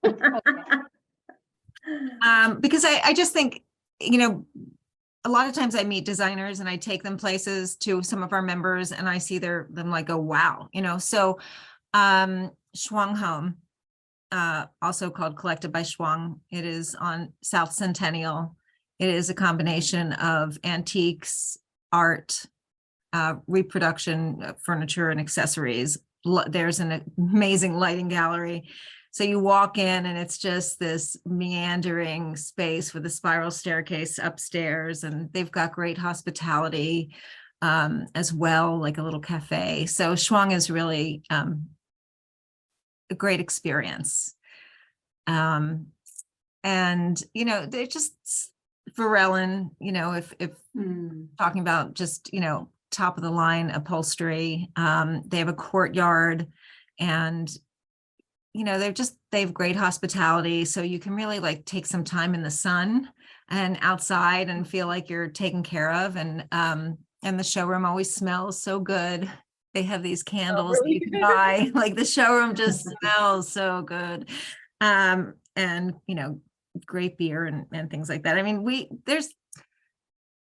Because I just think, a lot of times I meet designers and I take them places to some of our members and I see them like, oh, wow, so Schwung Home, also called Collected by Schwung. It is on South Centennial. It is a combination of antiques, art, reproduction, furniture, and accessories. There's an amazing lighting gallery. So you walk in and it's just this meandering space with a spiral staircase upstairs, and they've got great hospitality as well, like a little cafe. So Schwung is really a great experience. And, they're just Varellen, if talking about just, top of the line upholstery, they have a courtyard, and they have great hospitality. So you can really take some time in the sun and outside and feel like you're taken care of. And the showroom always smells so good. They have these candles that you can buy. The showroom just smells so good. And, great beer and things like that. I mean, there's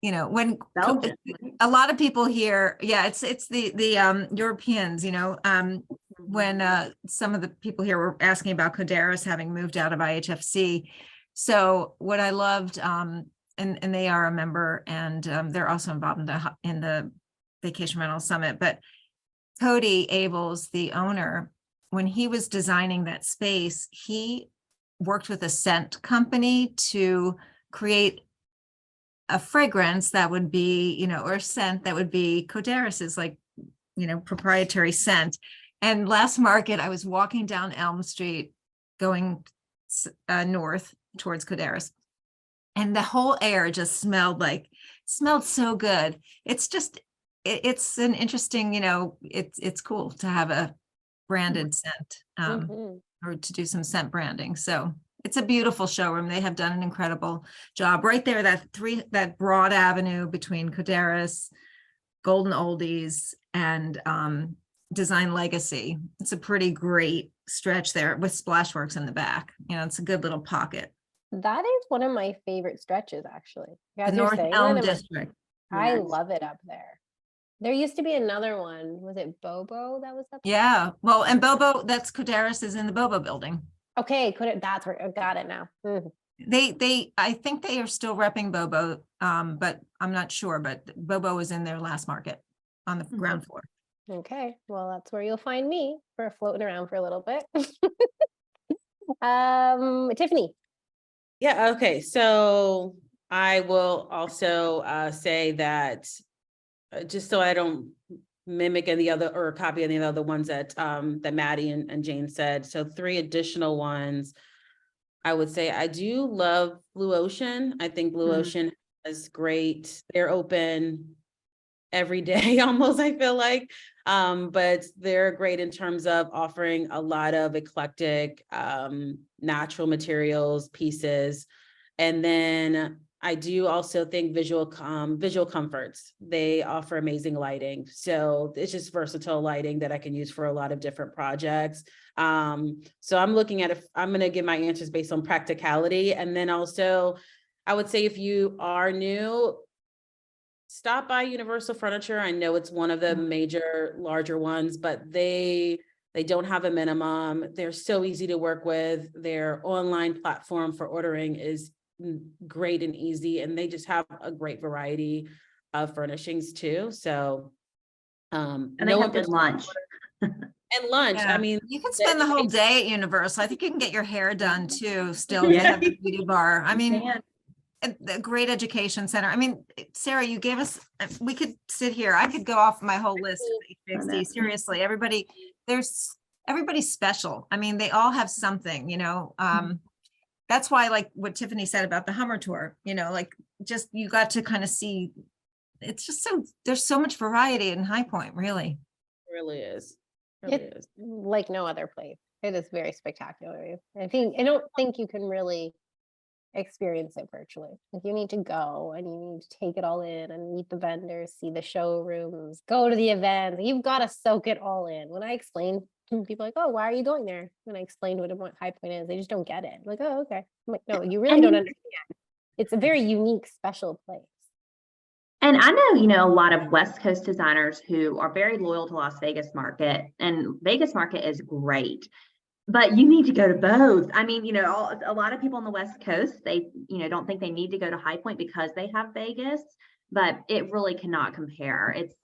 when Belgium. a lot of people here, it's the Europeans, when some of the people here were asking about Coderis having moved out of IHFC. So what I loved, and they are a member, and they're also involved in the Vacation Rental Summit, but Cody Abels, the owner, when he was designing that space, he worked with a scent company to create a fragrance that would be, or a scent that would be Coderis's proprietary scent. And last market, I was walking down Elm Street going north towards Coderis, and the whole air just smelled so good. It's just, it's an interesting, it's cool to have a branded scent or to do some scent branding. So it's a beautiful showroom. They have done an incredible job right there. That broad avenue between Coderis, Golden Oldies, and Design Legacy. It's a pretty great stretch there with Splashworks in the back. It's a good little pocket. That is one of my favorite stretches, actually. The North Elm District. I love it up there. There used to be another one. Was it Bobo that was up there? Yeah. Well, and Bobo, that's Coderis is in the Bobo building. Okay, that's where I got it now. I think they are still repping Bobo, but I'm not sure, but Bobo was in their last market on the ground floor. Okay, well, that's where you'll find me for floating around for a little bit. Tiffany. Yeah, okay. So I will also say that just so I don't mimic any other or copy any of the other ones that that Maddie and Jane said. So 3 additional ones. I would say I do love Blue Ocean. I think Blue Ocean is great. They're open every day almost, I feel like. But they're great in terms of offering a lot of eclectic natural materials, pieces. And then I do also think visual comforts. They offer amazing lighting. So it's just versatile lighting that I can use for a lot of different projects. So I'm looking at I'm going to give my answers based on practicality. And then also, I would say if you are new, stop by Universal Furniture. I know it's one of the major larger ones, but they don't have a minimum. They're so easy to work with. Their online platform for ordering is great and easy, and they just have a great variety of furnishings too. So and they have good lunch. And lunch. Yeah. I mean, You can spend the whole day at Universal. I think you can get your hair done too, still. They have the beauty bar. I mean, a great education center. I mean, Sarah, you gave us, we could sit here. I could go off my whole list of HPXD. Seriously, everybody's special. I mean, they all have something, you know. That's why, like what Tiffany said about the Hummer tour, you know, like just you got to kind of see, it's just there's so much variety in High Point, really. It really is. It's like no other place. It is very spectacular. I don't think you can really experience it virtually. Like you need to go and you need to take it all in and meet the vendors, see the showrooms, go to the events. You've got to soak it all in. When I explain, people are like, oh, why are you going there? When I explained what High Point is, they just don't get it. I'm like, oh, okay. I'm like, no, you really don't understand. It's a very unique, special place. And I know, you know, a lot of West Coast designers who are very loyal to Las Vegas market, and Vegas market is great, but you need to go to both. I mean, you know, a lot of people on the West Coast, they, you know, don't think they need to go to High Point because they have Vegas, but it really cannot compare. It's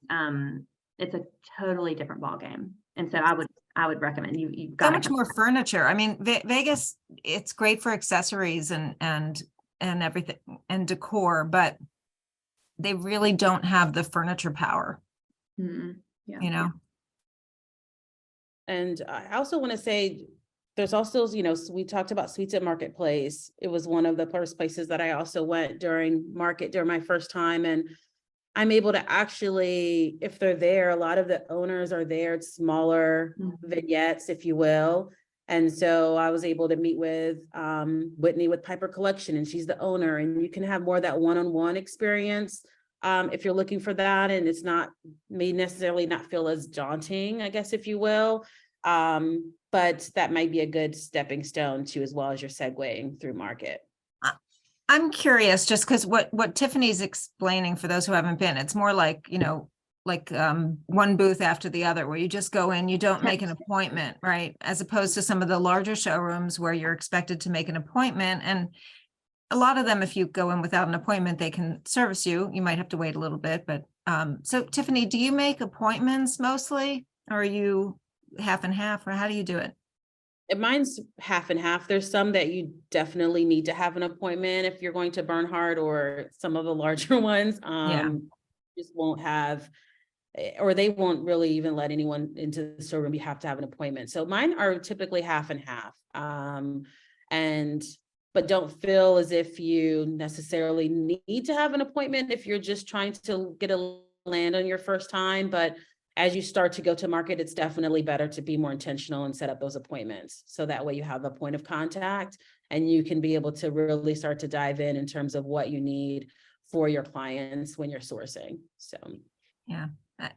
a totally different ballgame. And so I would recommend you've got so much more furniture. I mean, Vegas, it's great for accessories and everything and decor, but they really don't have the furniture power, Yeah. you know? And I also want to say, there's also, you know, we talked about Suites at Marketplace. It was one of the first places that I also went during my first time. And I'm able to actually, if they're there, a lot of the owners are there. It's smaller vignettes, if you will. And so I was able to meet with Whitney with Piper Collection, and she's the owner, and you can have more of that one-on-one experience if you're looking for that, and it's may necessarily not feel as daunting, I guess, if you will. But that might be a good stepping stone too, as well as you're segueing through market. I'm curious, just because what Tiffany's explaining, for those who haven't been, it's more like, you know, like one booth after the other, where you just go in, you don't make an appointment, right? As opposed to some of the larger showrooms where you're expected to make an appointment. And a lot of them, if you go in without an appointment, they can service you. You might have to wait a little bit, but so Tiffany, do you make appointments mostly, or are you half and half, or how do you do it? Mine's half and half. There's some that you definitely need to have an appointment if you're going to Bernhard, or some of the larger ones just won't have, or they won't really even let anyone into the showroom. You have to have an appointment. So mine are typically half and half. But don't feel as if you necessarily need to have an appointment if you're just trying to get a land on your first time. But as you start to go to market, it's definitely better to be more intentional and set up those appointments. So that way you have a point of contact and you can be able to really start to dive in terms of what you need for your clients when you're sourcing. So, yeah.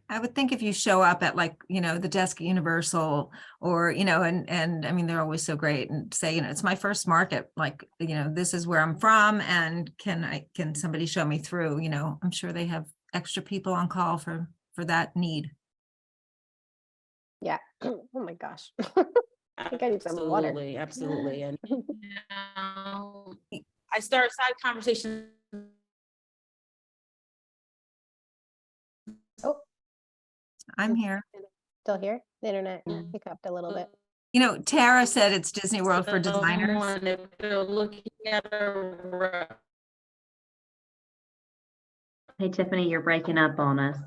I would think if you show up at, like, you know, the desk at Universal, or, you know, and I mean, they're always so great, and say, you know, it's my first market, like, you know, this is where I'm from, and can somebody show me through, you know, I'm sure they have extra people on call for that need. Yeah. Oh my gosh. I think I need some water. Absolutely. And now I start side conversations. Oh, I'm here. still here? The internet hiccuped a little bit. You know, Tara said it's Disney World for designers. If they're looking at Hey, Tiffany, you're breaking up on us.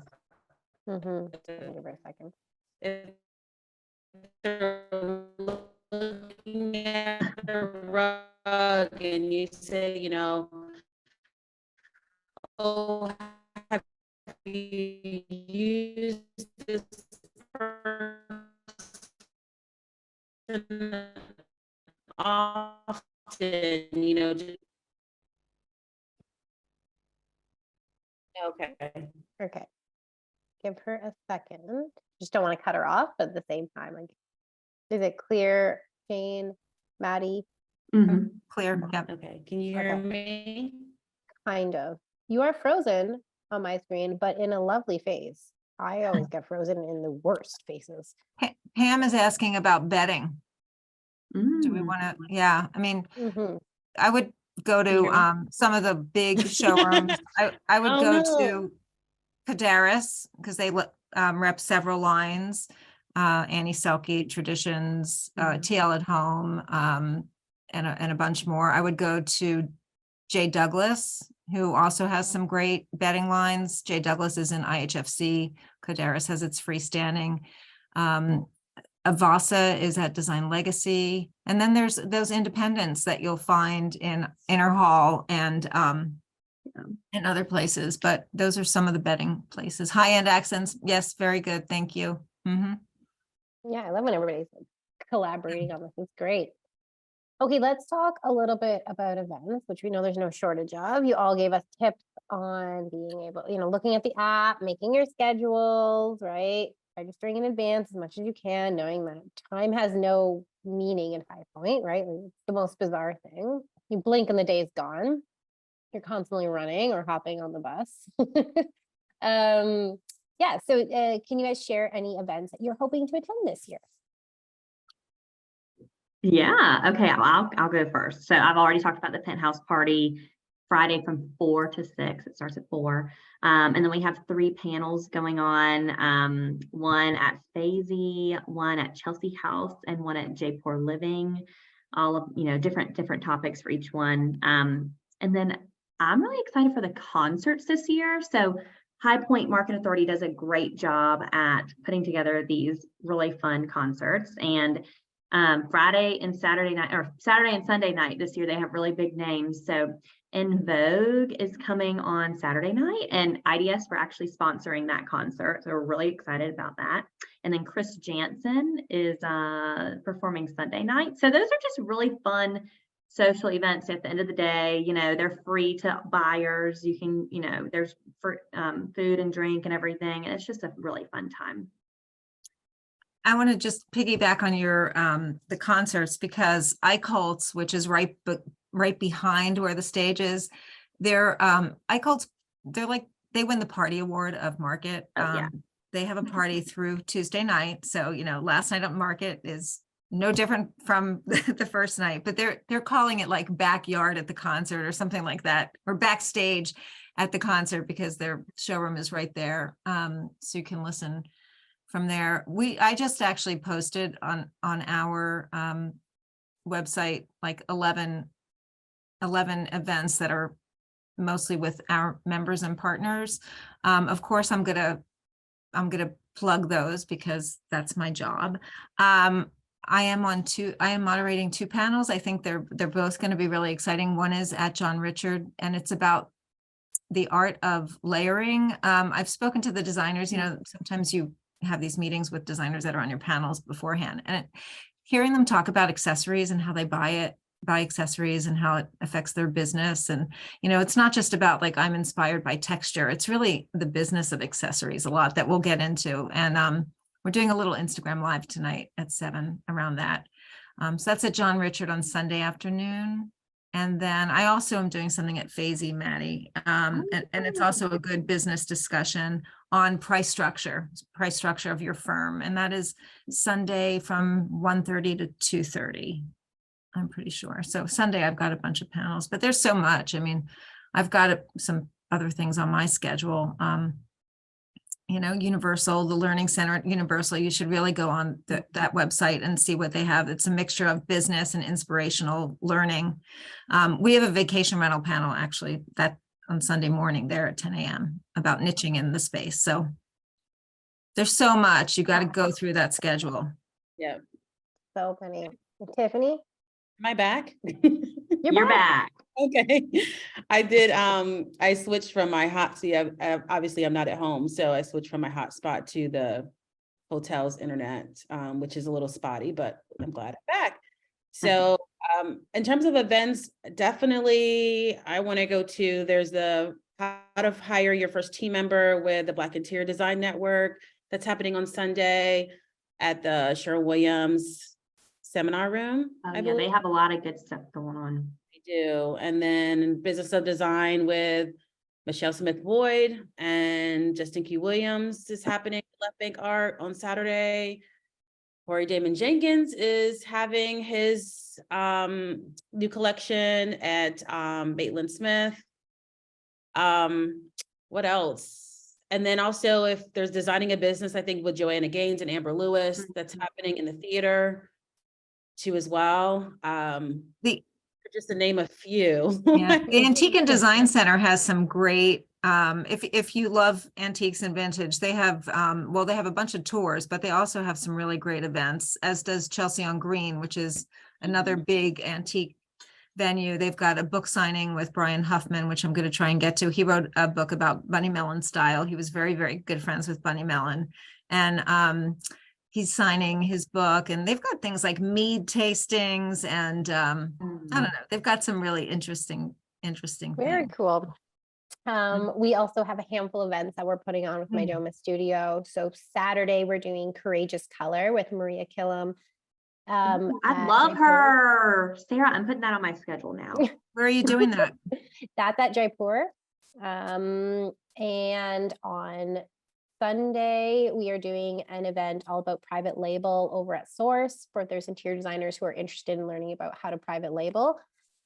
Mm-hmm. Give her a second. If they're looking at the rug and you say, you know, oh, have you used this person often, you know, just okay. Okay. Give her a second. Just don't want to cut her off, but at the same time, like, is it clear, Jane, Maddie? Mhm. Clear, yep. Okay, can you hear Okay. me? Kind of. You are frozen on my screen, but in a lovely phase. I always get frozen in the worst phases. Pam is asking about bedding. Do we Mm. want to, yeah, I mean, Mm-hmm. I would go Can you to hear me? some of the big showrooms. I would Oh, go no. to Cadaris because they rep several lines. Annie Selke, Traditions, TL at Home, and a bunch more. I would go to J. Douglas, who also has some great bedding lines. J. Douglas is in IHFC. Cadaris has its freestanding. Avasa is at Design Legacy. And then there's those independents that you'll find in Inner Hall and other places, but those are some of the bedding places. High-end accents, yes, very good, thank you. Mhm. Yeah, I love when everybody's like collaborating on this. It's great. Okay, let's talk a little bit about events, which we know there's no shortage of. You all gave us tips on being able, looking at the app, making your schedules, right? Registering in advance as much as you can, knowing that time has no meaning in 5 Point, right? Like, it's the most bizarre thing. You blink and the day's gone. You're constantly running or hopping on the bus. Yeah, so can you guys share any events that you're hoping to attend this year? Yeah. Okay. I'll go first. So I've already talked about the penthouse party Friday from 4 to 6. It starts at 4. And then we have 3 panels going on. One at Fazy, one at Chelsea House, and one at Jaypore Living. All of, different topics for each one. And then I'm really excited for the concerts this year. So High Point Market Authority does a great job at putting together these really fun concerts. And Friday and Saturday night, or Saturday and Sunday night this year, they have really big names. So En Vogue is coming on Saturday night, and IDS we're actually sponsoring that concert. So we're really excited about that. And then Chris Jansen is performing Sunday night. So those are just really fun social events. At the end of the day, they're free to buyers. You can, there's for food and drink and everything. And it's just a really fun time. I want to just piggyback on your the concerts because iCults, which is right behind where the stage is, they're iCults, they win the party award of Market. Yeah. They have a party through Tuesday night. So, last night at Market is no different from the first night, but they're calling it like backyard at the concert or something like that, or backstage at the concert because their showroom is right there. So you can listen from there. I just actually posted on our website like 11 events that are mostly with our members and partners. Of course, I'm gonna plug those because that's my job. I am moderating 2 panels. I think they're both going to be really exciting. One is at John Richard, and it's about the art of layering. I've spoken to the designers. Sometimes you have these meetings with designers that are on your panels beforehand, and hearing them talk about accessories and how they buy accessories and how it affects their business. And, it's not just about like, I'm inspired by texture. It's really the business of accessories, a lot that we'll get into. And we're doing a little Instagram live tonight at 7 around that. So that's at John Richard on Sunday afternoon. And then I also am doing something at Fazy, Maddie. And it's also a good business discussion on price structure of your firm. And that is Sunday from 1:30 to 2:30. I'm pretty sure. So Sunday I've got a bunch of panels, but there's so much. I mean, I've got some other things on my schedule. Universal, the Learning Center at Universal, you should really go on that website and see what they have. It's a mixture of business and inspirational learning. We have a vacation rental panel, actually, that on Sunday morning there at 10 a.m. about niching in the space. So there's so much, you got to go through that schedule. Yeah. So many. Tiffany, Am I back? You're back. Okay. I did, I switched from my obviously I'm not at home, so I switched from my hotspot to the hotel's internet, which is a little spotty, but I'm glad I'm back. So, in terms of events, definitely I want to go to, there's the how to hire your first team member with the Black Interior Design Network that's happening on Sunday at the Sherwin-Williams seminar room. Oh, I yeah, believe. they have a lot of good stuff going on. They do. And then Business of Design with Michelle Smith Boyd and Justin Q. Williams is happening at Left Bank Art on Saturday. Corey Damon Jenkins is having his new collection at Maitland Smith. What else? And then also if there's Designing a Business, I think with Joanna Gaines and Amber Lewis, that's happening in the theater too as well. Just to name a few. Yeah, the Antique and Design Center has some great, if you love antiques and vintage, they have, well, they have a bunch of tours, but they also have some really great events, as does Chelsea on Green, which is another big antique venue. They've got a book signing with Brian Huffman, which I'm going to try and get to. He wrote a book about Bunny Mellon style. He was very, very good friends with Bunny Mellon. And he's signing his book, and they've got things like mead tastings and I don't know, they've got some really interesting very things. cool. We also have a handful of events that we're putting on with my Doma studio. So Saturday we're doing Courageous Color with Maria Killam. I at love Jaipur. her. Sarah, I'm putting that on my schedule now. Where are you doing that? That's at Jaipur. And on Sunday, we are doing an event all about private label over at Source for those interior designers who are interested in learning about how to private label.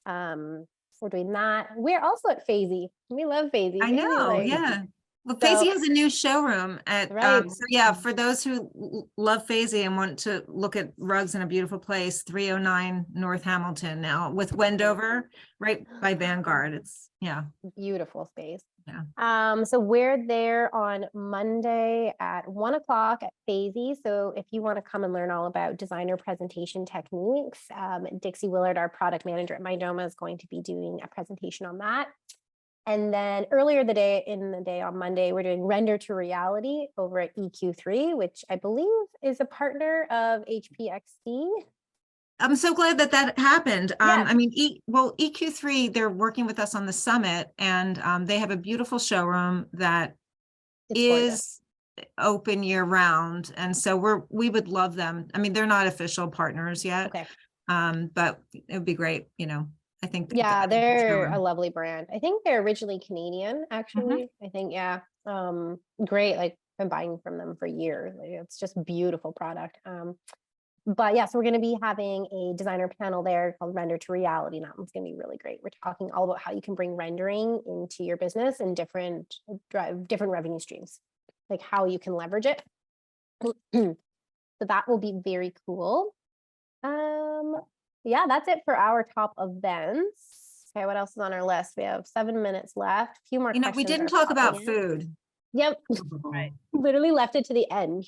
We're doing that. We're also at Fazy. We love Fazy. I know, yeah. Well, So- Fazy has a new showroom at, Right. so yeah, for those who love Fazy and want to look at rugs in a beautiful place, 309 North Hamilton now with Wendover, right by Vanguard. It's, yeah. Beautiful space. Yeah. So we're there on Monday at 1 o'clock at Fazy. So if you want to come and learn all about designer presentation techniques, Dixie Willard, our product manager at MyDoma, is going to be doing a presentation on that. And then earlier in the day on Monday, we're doing Render to Reality over at EQ3, which I believe is a partner of HPXD. I'm so glad that that happened. Yeah. I mean, EQ3, they're working with us on the summit, and they have a beautiful showroom that It's gorgeous. is open year round. And so we would love them. I mean, they're not official partners yet, Okay. but it would be great, you know. I think Yeah, that they're a showroom. lovely brand. I think they're originally Canadian, actually. I think, yeah. Great. Like, been buying from them for years. Like, it's just beautiful product. But yeah, so we're going to be having a designer panel there called Render to Reality. And that one's going to be really great. We're talking all about how you can bring rendering into your business and different revenue streams, like how you can leverage it. So that will be very cool. Yeah, that's it for our top events. Okay, what else is on our list? We have 7 minutes left. A few more You know, we questions didn't are talk about popping in. food. Yep. Right. Literally left it to the end.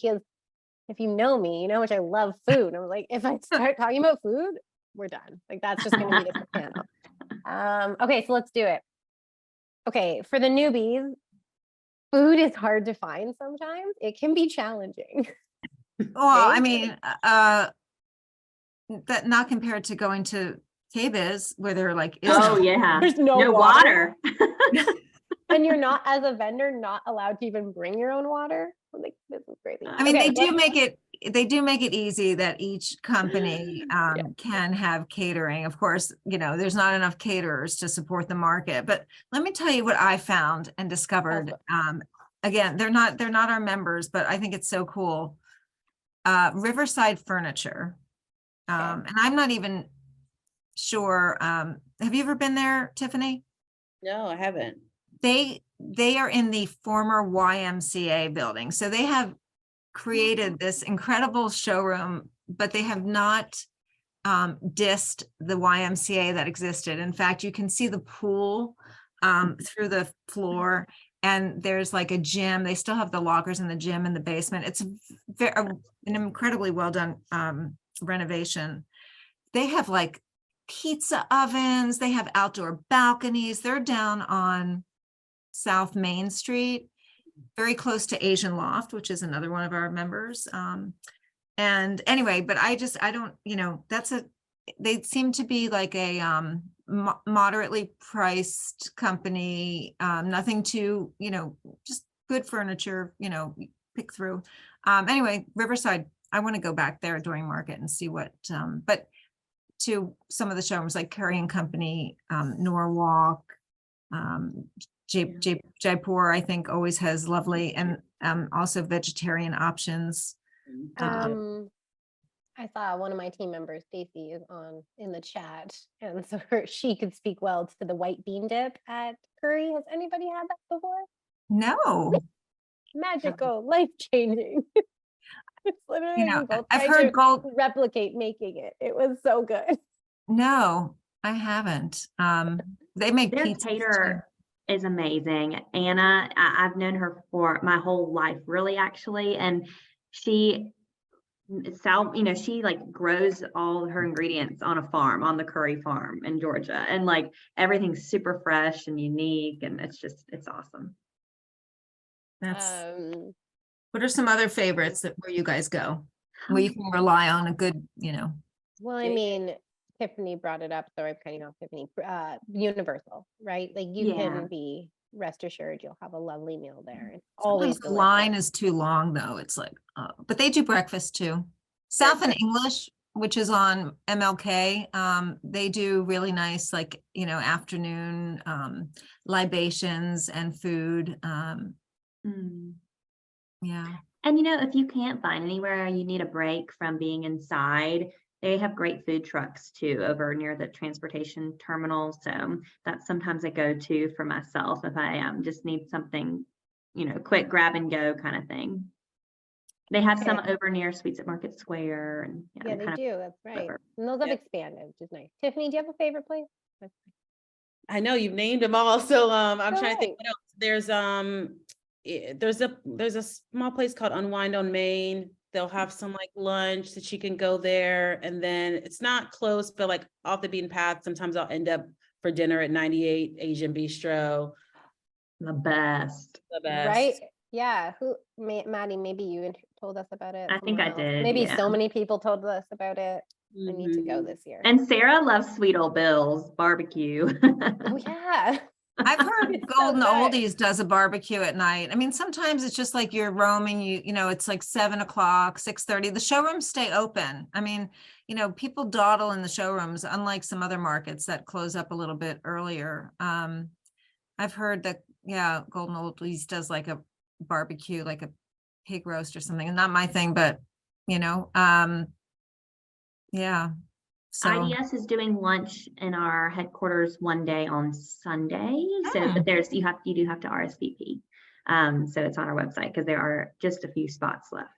If you know me, you know how much I love food. I was like, if I start talking about food, we're done. Like, that's just going to be the panel. Okay, so let's do it. Okay, for the newbies, food is hard to find sometimes. It can be challenging. Well, I Right? mean, that not compared to going to KBIS where they're like, Oh, yeah. There's no water. And you're not, as a vendor, not allowed to even bring your own water. I'm like, this is crazy. I mean, Okay, they do make it easy that each company can have catering. Of course, you know, there's not enough caterers to support the market, but let me tell you what I found and discovered. Again, they're not our members, but I think it's so cool. Riverside Furniture. And I'm not even sure. Have you ever been there, Tiffany? No, I haven't. They are in the former YMCA building. So they have created this incredible showroom, but they have not dissed the YMCA that existed. In fact, you can see the pool through the floor. And there's like a gym. They still have the lockers in the gym in the basement. It's an incredibly well done renovation. They have like pizza ovens. They have outdoor balconies. They're down on South Main Street, very close to Asian Loft, which is another one of our members. And anyway, but I don't, they seem to be like a moderately priced company, nothing too, just good furniture, pick through. Anyway, Riverside, I want to go back there during market and see what, but to some of the showrooms like Curry and Company, Norwalk, Jaipur, I think always has lovely and also vegetarian options. I saw one of my team members, Stacy, is on in the chat, and so she could speak well to the white bean dip at Curry. Has anybody had that before? No, Magical, life changing. It's literally we both I've tried heard to replicate making it. It was so good. No, I haven't. They make Their pizza. caterer is amazing. Anna, I've known her for my whole life, really, actually. And she like grows all her ingredients on a farm, on the Curry farm in Georgia. And like everything's super fresh and unique. And it's awesome. What are some other favorites where you guys go? Where you can rely on a good, Well, I mean, Tiffany brought it up, so I'm cutting off Tiffany. Universal, right? Like you can be rest assured you'll have a lovely meal there. It's always the line is too long though. It's like, but they do breakfast too. South and English, which is on MLK, they do really nice, like, afternoon libations and food. Yeah. And if you can't find anywhere, you need a break from being inside, they have great food trucks too over near the transportation terminal. So that's sometimes I go to for myself if I just need something, quick grab and go kind of thing. They have some over near Sweets at Market Square. And yeah, they do. That's right. And those have expanded, which is nice. Tiffany, do you have a favorite place? I know you've named them all. So I'm trying to think what else. There's a small place called Unwind on Main. They'll have some like lunch that you can go there. And then it's not close, but like off the beaten path. Sometimes I'll end up for dinner at 98 Asian Bistro. The best. Right? Yeah. Maddie, maybe you told us about it. I think I did. Maybe so many people told us about it. I need to go this year. And Sarah loves Sweet Old Bill's barbecue. Oh yeah. I've heard Golden Oldies does a barbecue at night. I mean, sometimes it's just like you're roaming, it's like 7 o'clock, 6:30. The showrooms stay open. I mean, people dawdle in the showrooms, unlike some other markets that close up a little bit earlier. I've heard that, Golden Oldies does like a barbecue, like a pig roast or something. And not my thing, but, yeah. So IDS is doing lunch in our headquarters one day on Sunday. So, but you do have to RSVP. So it's on our website because there are just a few spots left.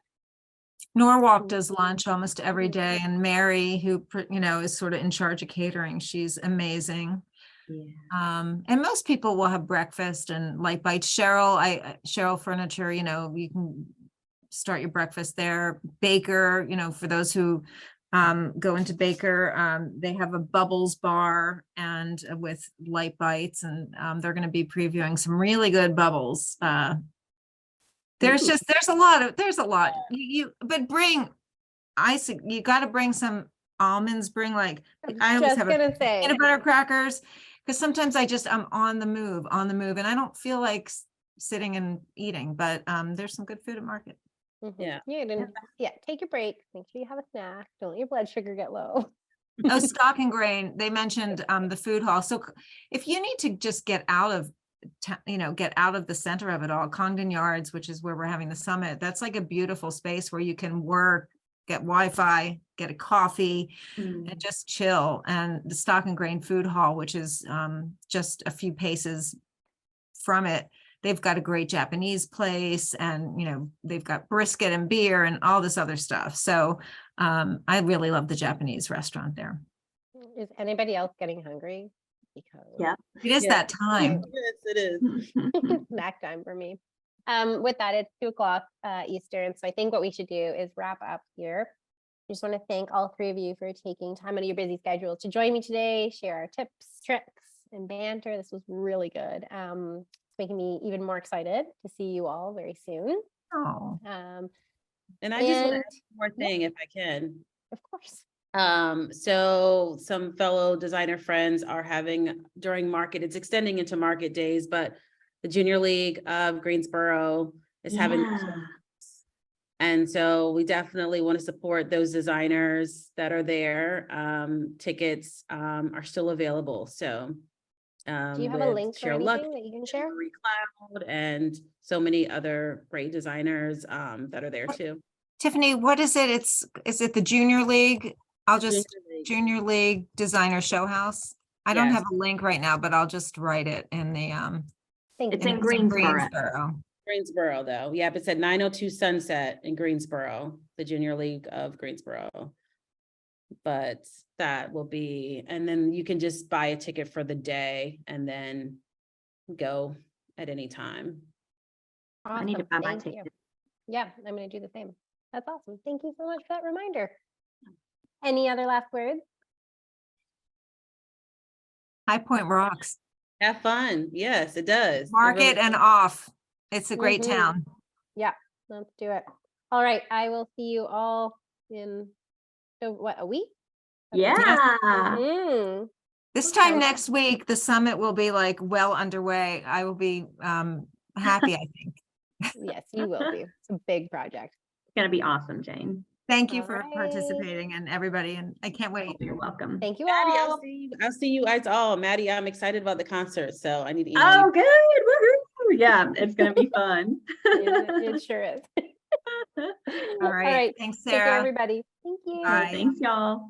Norwalk does lunch almost every day, and Mary, who is sort of in charge of catering, she's amazing. Yeah. And most people will have breakfast and light bites. Cheryl Furniture, you can start your breakfast there. Baker, for those who go into Baker, they have a Bubbles bar and with light bites, and they're going to be previewing some really good bubbles. There's a lot. But you got to bring some almonds. Bring I always have peanut butter crackers, because sometimes I'm on the move, and I don't feel like sitting and eating. But there's some good food at market. Mm-hmm. Take your break, make sure you have a snack, don't let your blood sugar get low. Oh, Stock and Grain, they mentioned the food hall. So if you need to just get out of the center of it all, Congdon Yards, which is where we're having the summit, that's like a beautiful space where you can work, get Wi-Fi, get a coffee, and just chill. And the Stock and Grain food hall, which is just a few paces from it, they've got a great Japanese place, and they've got brisket and beer and all this other stuff. So I really love the Japanese restaurant there. Is anybody else getting hungry? because Yep. It is Yeah. that time. Yes, it is. it's snack time for me. With that, it's 2 o'clock Eastern. So I think what we should do is wrap up here. I just want to thank all three of you for taking time out of your busy schedule to join me today, share our tips, tricks, and banter. This was really good. It's making me even more excited to see you all very soon. Oh, And I just want to And add one more thing if I can. of course, So some fellow designer friends are having during market, it's extending into market days, but the Junior League of Greensboro is having. Yeah. And so we definitely want to support those designers that are there. Tickets are still available. So do you have a with link or Cheryl Luck, anything that you can share? Marie Cloud, and so many other great designers that are there too. Tiffany, what is it? Is it the Junior League? I'll just, Junior League. Junior League Designer Show House. I don't Yes. have a link right now, but I'll just write it in the, Thank It's you. in Greensboro. Greensboro, though. Yep, it's at 902 Sunset in Greensboro, the Junior League of Greensboro. But that will be, and then you can just buy a ticket for the day and then go at any time. I need to Awesome. buy my Thank you. ticket. Yeah, I'm going to do the same. That's awesome. Thank you so much for that reminder. Any other last words? High Point rocks. Have fun. Yes, it does. It Market really and does. off. It's a great Mhm. town. Yeah, let's do it. All right, I will see you all in a week? Yeah. Mhm. This time Sounds- next week, the summit will be like well underway. I will be happy, I think. Yes, you will be. It's a big project. It's gonna be awesome, Jane. Thank you All for right. participating and everybody, and I can't wait. You're welcome. Thank you Maddie, all. I'll see you guys all. Maddie, I'm excited about the concert, so I need to email Oh, you. good. Woohoo. Yeah, it's gonna be fun. It sure is. All right. Thanks, Take care, Sarah. everybody. Thank you. Bye. Thanks, y'all.